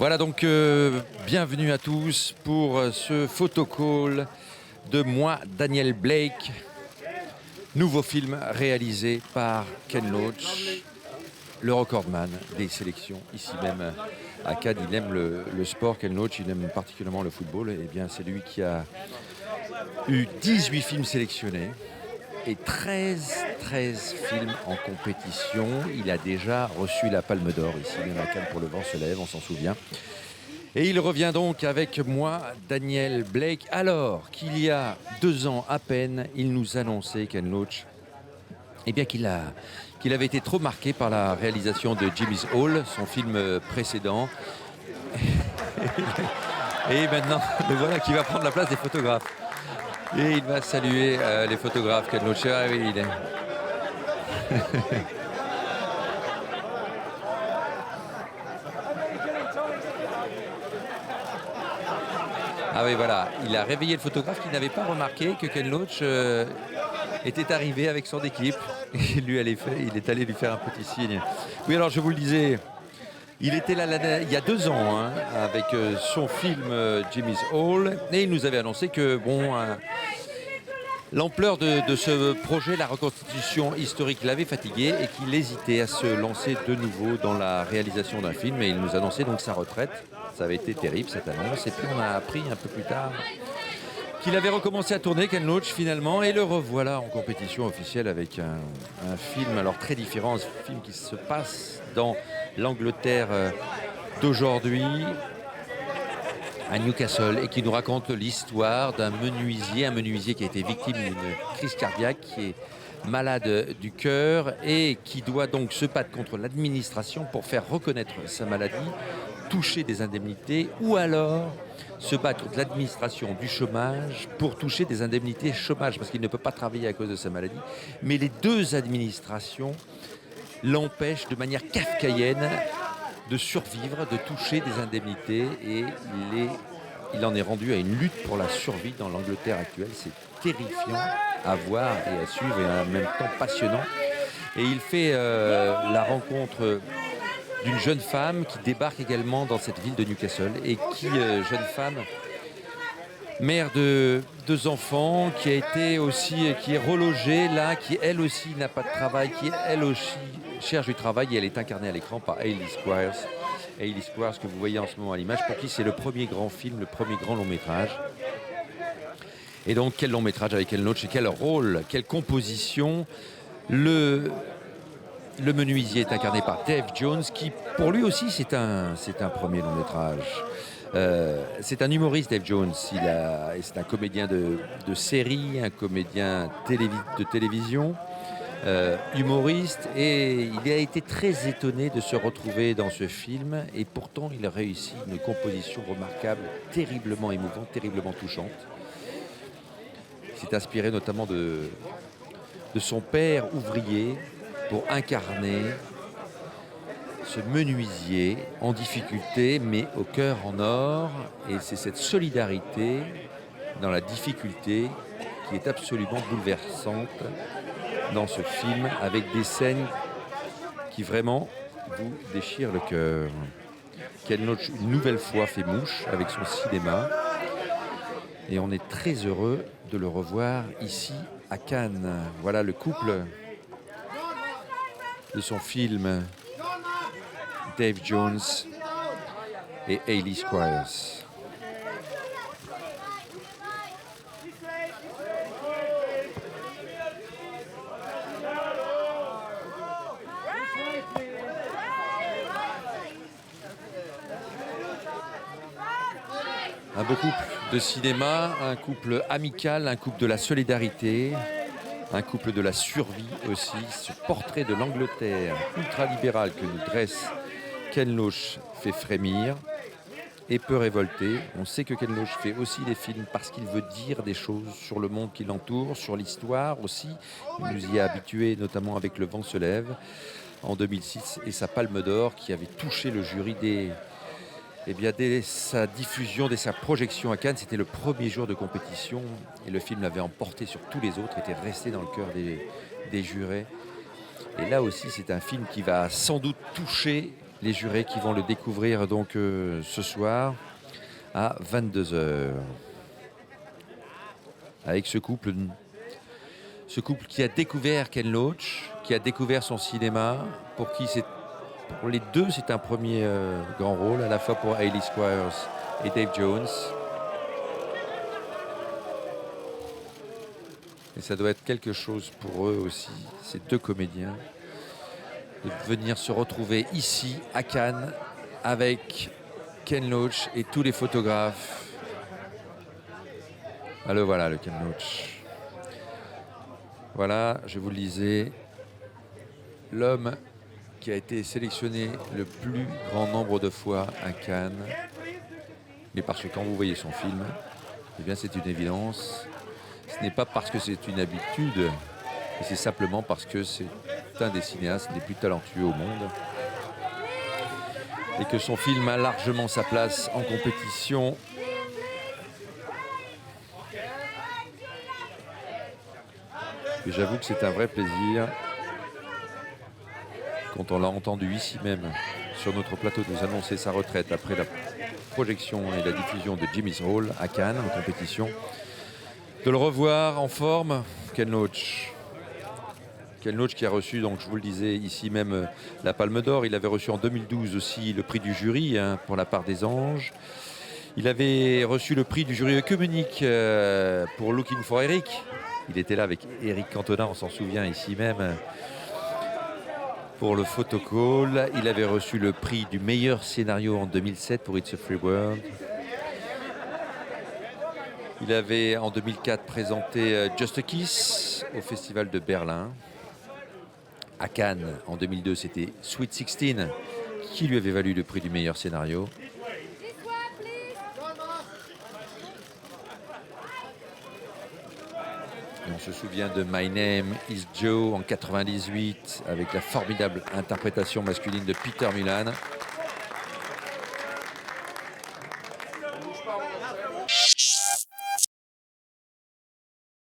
Voilà donc bienvenue à tous pour ce photocall de moi, Daniel Blake. Nouveau film réalisé par Ken Loach, le recordman des sélections, ici même à Cannes. Il aime le sport, Ken Loach, il aime particulièrement le football. Et bien c'est lui qui a eu 18 films sélectionnés et 13 films en compétition. Il a déjà reçu la Palme d'Or ici même à Cannes pour Le Vent se lève, on s'en souvient. Et il revient donc avec moi, Daniel Blake, alors qu'il y a 2 ans à peine, il nous annonçait, Ken Loach, eh bien qu'il avait été trop marqué par la réalisation de Jimmy's Hall, son film précédent. Et maintenant, le voilà qui va prendre la place des photographes. Et il va saluer les photographes, Ken Loach. Ah oui, il est... Ah oui, voilà, il a réveillé le photographe qui n'avait pas remarqué que Ken Loach était arrivé avec son équipe. Et lui, il est allé lui faire un petit signe. Oui, alors je vous le disais, il était là il y a 2 ans hein, avec son film Jimmy's Hall. Et il nous avait annoncé que, l'ampleur de ce projet, la reconstitution historique, l'avait fatigué et qu'il hésitait à se lancer de nouveau dans la réalisation d'un film. Et il nous annonçait donc sa retraite. Ça avait été terrible cette annonce. Et puis on a appris un peu plus tard qu'il avait recommencé à tourner, Ken Loach finalement. Et le revoilà en compétition officielle avec un film alors très différent. Un film qui se passe dans l'Angleterre d'aujourd'hui, à Newcastle, et qui nous raconte l'histoire d'un menuisier qui a été victime d'une crise cardiaque, qui est malade du cœur et qui doit donc se battre contre l'administration pour faire reconnaître sa maladie, toucher des indemnités, ou alors se battre contre l'administration du chômage pour toucher des indemnités chômage, parce qu'il ne peut pas travailler à cause de sa maladie. Mais les 2 administrations l'empêchent de manière kafkaïenne de survivre, de toucher des indemnités, et il en est rendu à une lutte pour la survie dans l'Angleterre actuelle. C'est terrifiant à voir et à suivre et en même temps passionnant. Et il fait la rencontre d'une jeune femme qui débarque également dans cette ville de Newcastle et qui, jeune femme, mère de 2 enfants, qui est relogée là, qui elle aussi n'a pas de travail, qui elle aussi cherche du travail, et elle est incarnée à l'écran par Hayley Squires. Hayley Squires que vous voyez en ce moment à l'image, pour qui c'est le premier grand film, le premier grand long métrage. Et donc quel long métrage avec Ken Loach et quel rôle, quelle composition. Le menuisier est incarné par Dave Jones, qui pour lui aussi c'est un premier long métrage. C'est un humoriste, Dave Jones. C'est un comédien de série, un comédien de télévision, humoriste, et il a été très étonné de se retrouver dans ce film, et pourtant il a réussi une composition remarquable, terriblement émouvante, terriblement touchante. Il s'est inspiré notamment de son père ouvrier pour incarner ce menuisier en difficulté, mais au cœur en or. Et c'est cette solidarité dans la difficulté qui est absolument bouleversante dans ce film, avec des scènes qui vraiment vous déchirent le cœur. Ken Loach, une nouvelle fois, fait mouche avec son cinéma. Et on est très heureux de le revoir ici à Cannes. Voilà le couple de son film, Dave Jones et Hayley Squires. Un beau couple de cinéma, un couple amical, un couple de la solidarité, un couple de la survie aussi. Ce portrait de l'Angleterre ultralibérale que nous dresse Ken Loach fait frémir et peut révolter. On sait que Ken Loach fait aussi des films parce qu'il veut dire des choses sur le monde qui l'entoure, sur l'histoire aussi. Il nous y a habitués, notamment avec Le Vent se lève en 2006 et sa Palme d'Or, qui avait touché le jury dès sa diffusion, dès sa projection à Cannes. C'était le premier jour de compétition et le film l'avait emporté sur tous les autres, était resté dans le cœur des jurés. Et là aussi, c'est un film qui va sans doute toucher les jurés qui vont le découvrir donc ce soir à 22 h. Avec ce couple qui a découvert Ken Loach, qui a découvert son cinéma, pour les deux c'est un premier grand rôle, à la fois pour Hayley Squires et Dave Jones. Et ça doit être quelque chose pour eux aussi, ces deux comédiens, de venir se retrouver ici à Cannes avec Ken Loach et tous les photographes. Ah, le voilà, le Ken Loach. Voilà, je vous le disais, l'homme qui a été sélectionné le plus grand nombre de fois à Cannes. Mais parce que quand vous voyez son film, eh bien c'est une évidence. Ce n'est pas parce que c'est une habitude, mais c'est simplement parce que c'est un des cinéastes les plus talentueux au monde. Et que son film a largement sa place en compétition. Et j'avoue que c'est un vrai plaisir, quand on l'a entendu ici même, sur notre plateau, de nous annoncer sa retraite après la projection et la diffusion de Jimmy's Hall à Cannes, en compétition, de le revoir en forme, Ken Loach. Ken Loach qui a reçu, donc je vous le disais, ici même la Palme d'Or. Il avait reçu en 2012 aussi le prix du jury pour La Part des Anges. Il avait reçu le prix du jury œcuménique pour Looking for Eric. Il était là avec Eric Cantona, on s'en souvient ici même, pour le photocall. Il avait reçu le prix du meilleur scénario en 2007 pour It's a Free World. Il avait en 2004 présenté Just a Kiss au Festival de Berlin. À Cannes, en 2002, c'était Sweet 16 qui lui avait valu le prix du meilleur scénario. Et on se souvient de My Name is Joe en 98 avec la formidable interprétation masculine de Peter Mullan.